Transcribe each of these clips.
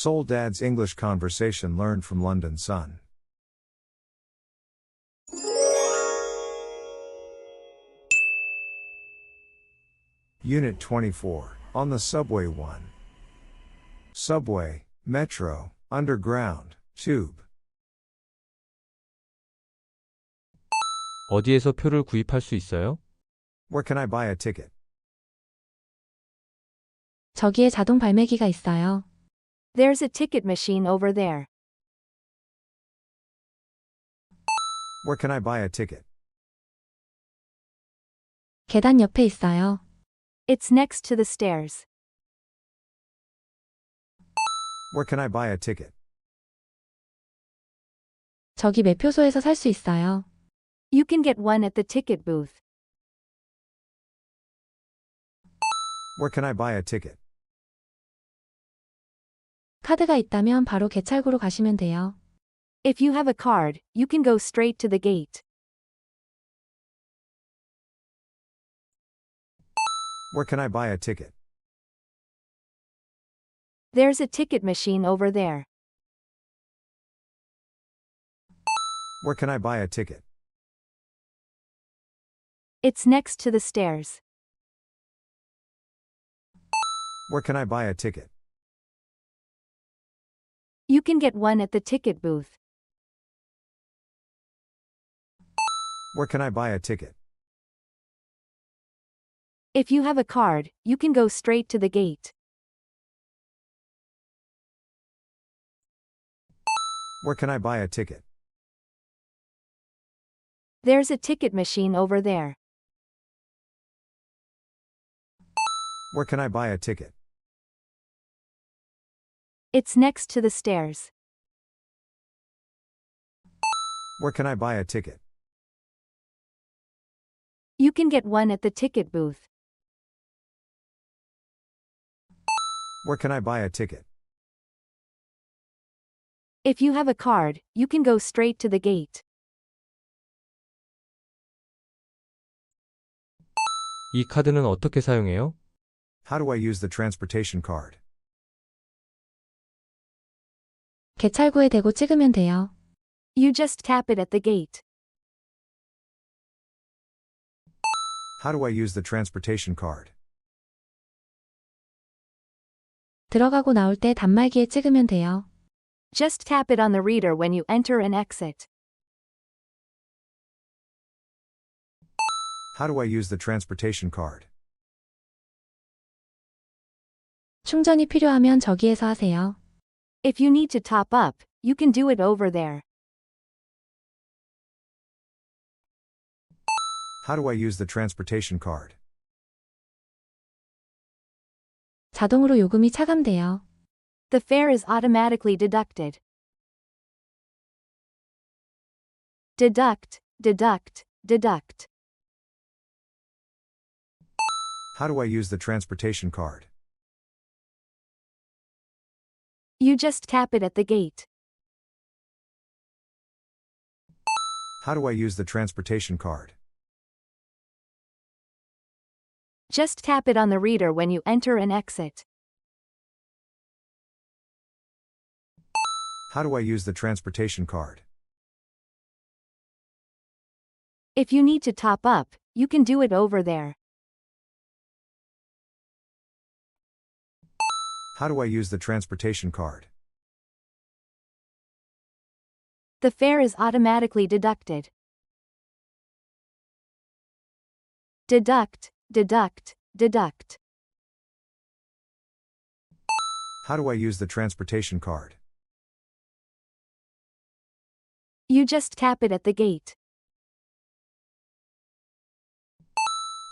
Seoul Dad's English conversation learned from London Sun. Unit 24, on the Subway 1. Subway, Metro, Underground, Tube. 어디에서 표를 구입할 수 있어요? Where can I buy a ticket? 저기에 자동 발매기가 있어요. There's a ticket machine over there. Where can I buy a ticket? 계단 옆에 있어요. It's next to the stairs. Where can I buy a ticket? 저기 매표소에서 살 수 있어요. You can get one at the ticket booth. Where can I buy a ticket? 카드가 있다면 바로 개찰구로 가시면 돼요. If you have a card, you can go straight to the gate. Where can I buy a ticket? There's a ticket machine over there. Where can I buy a ticket? It's next to the stairs. Where can I buy a ticket? You can get one at the ticket booth. Where can I buy a ticket? If you have a card, you can go straight to the gate. Where can I buy a ticket? There's a ticket machine over there. Where can I buy a ticket? It's next to the stairs. Where can I buy a ticket? You can get one at the ticket booth. Where can I buy a ticket? If you have a card, you can go straight to the gate. 이 카드는 어떻게 사용해요? How do I use the transportation card? 개찰구에 대고 찍으면 돼요. You just tap it at the gate. How do I use the transportation card? 들어가고 나올 때 단말기에 찍으면 돼요. Just tap it on the reader when you enter and exit. How do I use the transportation card? 충전이 필요하면 저기에서 하세요. If you need to top up, you can do it over there. How do I use the transportation card? 자동으로 요금이 차감돼요. The fare is automatically deducted. Deduct, deduct, deduct. How do I use the transportation card? You just tap it at the gate. How do I use the transportation card? Just tap it on the reader when you enter and exit. How do I use the transportation card? If you need to top up, you can do it over there. How do I use the transportation card? The fare is automatically deducted. Deduct, deduct, deduct. How do I use the transportation card? You just tap it at the gate.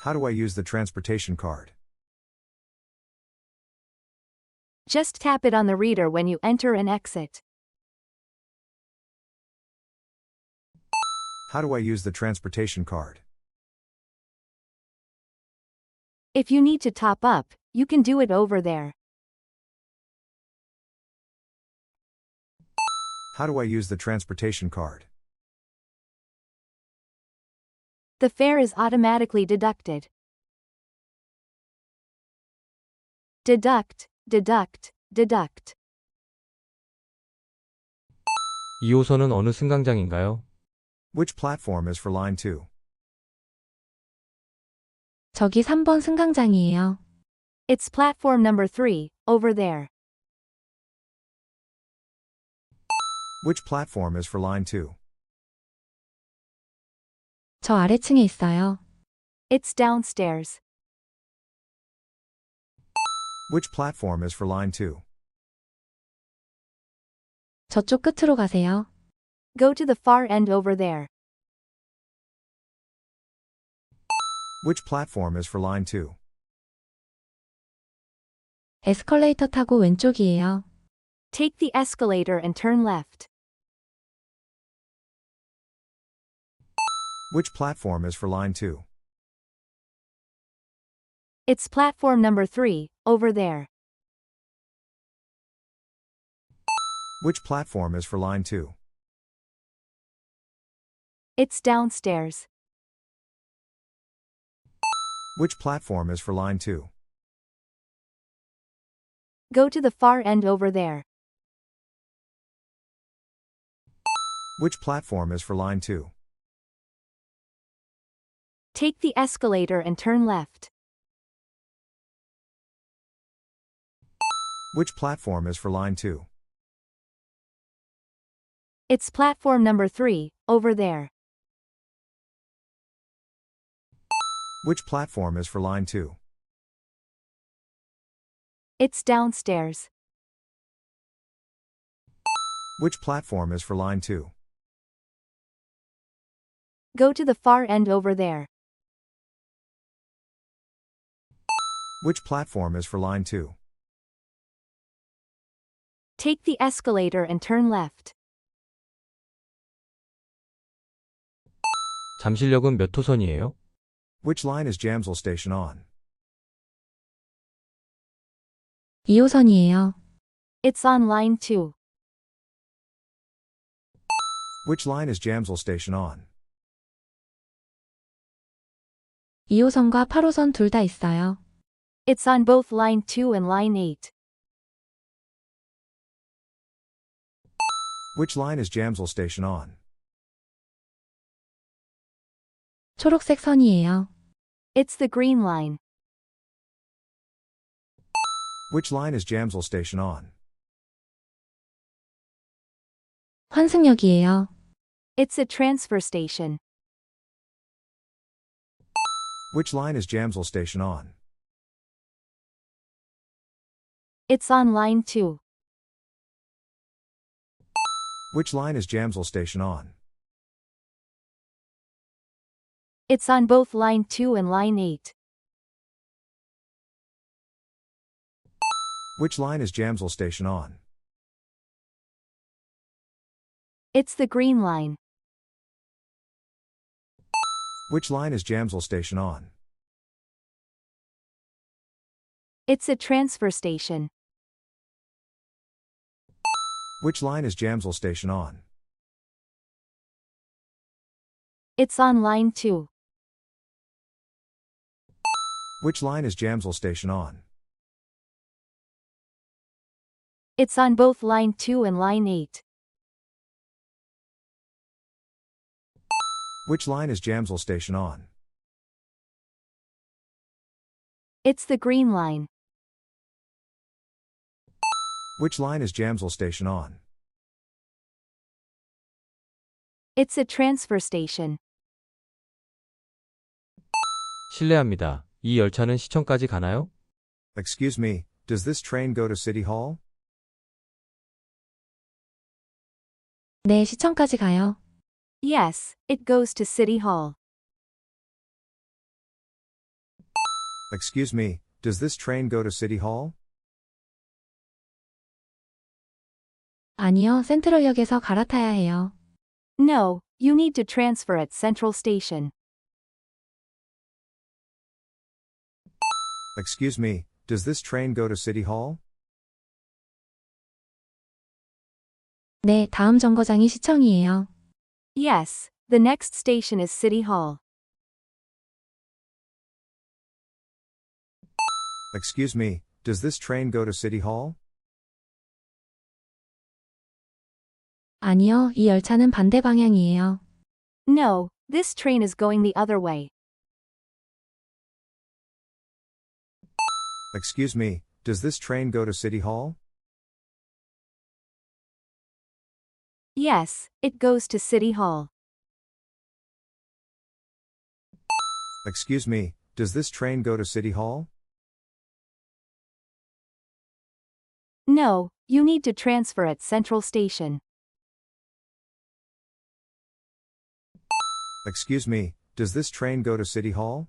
How do I use the transportation card? Just tap it on the reader when you enter and exit. How do I use the transportation card? If you need to top up, you can do it over there. How do I use the transportation card? The fare is automatically deducted. Deduct, deduct, deduct. 2호선은 어느 승강장인가요? Which platform is for line 2? 저기 3번 승강장이에요. It's platform number 3, over there. Which platform is for line 2? 저 아래층에 있어요. It's downstairs. Which platform is for line 2? 저쪽 끝으로 가세요. Go to the far end over there. Which platform is for line 2? 에스컬레이터 타고 왼쪽이에요. Take the escalator and turn left. Which platform is for line 2? It's platform number 3, over there. Which platform is for line 2? It's downstairs. Which platform is for line 2? Go to the far end over there. Which platform is for line 2? Take the escalator and turn left. Which platform is for line 2? It's platform number 3, over there. Which platform is for line 2? It's downstairs. Which platform is for line 2? Go to the far end over there. Which platform is for line 2? Take the escalator and turn left. 잠실역은 몇 호선이에요? Which line is Jamsil Station on? 2호선이에요. It's on line 2. Which line is Jamsil Station on? 2호선과 8호선 둘 다 있어요. It's on both line 2 and line 8. Which line is Jamsil Station on? 초록색 선이에요. It's the green line. Which line is Jamsil Station on? 환승역이에요. It's a transfer station. Which line is Jamsil Station on? It's on line 2. Which line is Jamsil Station on? It's on both line 2 and line 8. Which line is Jamsil Station on? It's the green line. Which line is Jamsil Station on? It's a transfer station. Which line is Jamsil Station on? It's on line 2. Which line is Jamsil Station on? It's on both line 2 and line 8. Which line is Jamsil Station on? It's the green line. Which line is Jamsil Station on? It's a transfer station. 실례합니다. 이 열차는 시청까지 가나요? Excuse me, does this train go to City Hall? 네, 시청까지 가요. Yes, it goes to City Hall. Excuse me, does this train go to City Hall? 아니요, 센트럴역에서 갈아타야 해요. No, you need to transfer at Central Station. Excuse me, does this train go to City Hall? 네, 다음 정거장이 시청이에요. Yes, the next station is City Hall. Excuse me, does this train go to City Hall? 아니요, 이 열차는 반대 방향이에요. No, this train is going the other way. Excuse me, does this train go to City Hall? Yes, it goes to City Hall. Excuse me, does this train go to City Hall? No, you need to transfer at Central Station. Excuse me, does this train go to City Hall?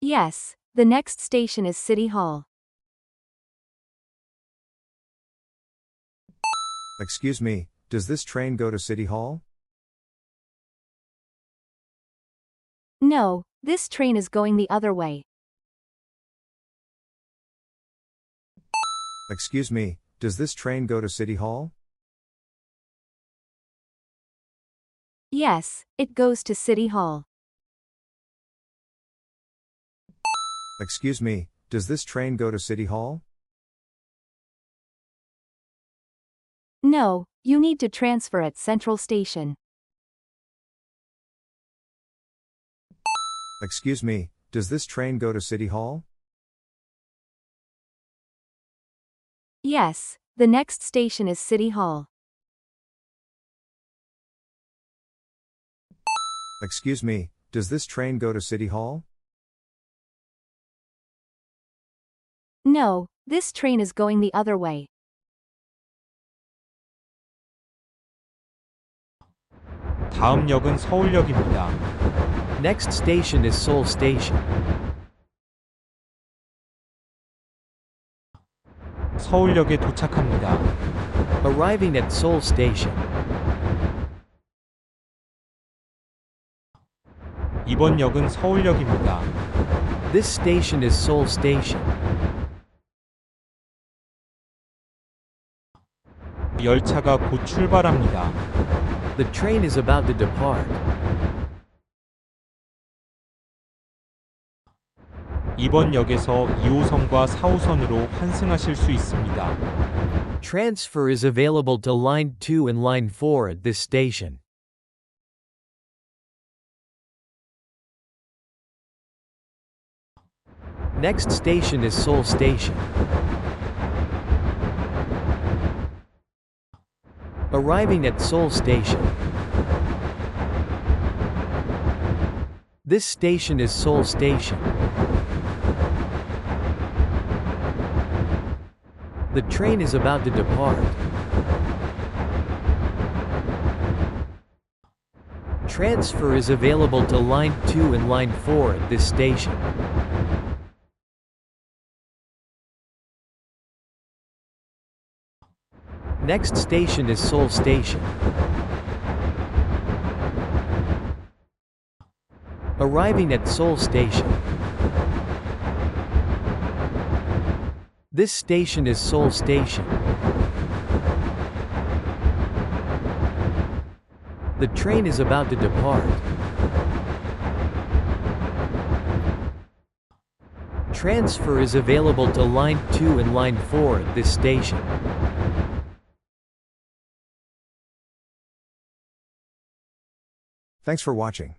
Yes, the next station is City Hall. Excuse me, does this train go to City Hall? No, this train is going the other way. Excuse me, does this train go to City Hall? Yes, it goes to City Hall. Excuse me, does this train go to City Hall? No, you need to transfer at Central Station. Excuse me, does this train go to City Hall? Yes, the next station is City Hall. Excuse me, does this train go to City Hall? No, this train is going the other way. 다음 역은 서울역입니다. Next station is Seoul Station. 서울역에 도착합니다. Arriving at Seoul Station. 이번 역은 서울역입니다. This station is Seoul Station. 열차가 곧 출발합니다. The train is about to depart. 이번 역에서 2호선과 4호선으로 환승하실 수 있습니다. Transfer is available to Line 2 and Line 4 at this station. Next station is Seoul Station. Arriving at Seoul Station. This station is Seoul Station. The train is about to depart. Transfer is available to Line 2 and Line 4 at this station. Next station is Seoul Station. Arriving at Seoul Station. This station is Seoul Station. The train is about to depart. Transfer is available to Line 2 and Line 4 at this station. Thanks for watching.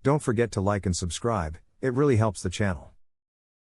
Don't forget to like and subscribe, it really helps the channel.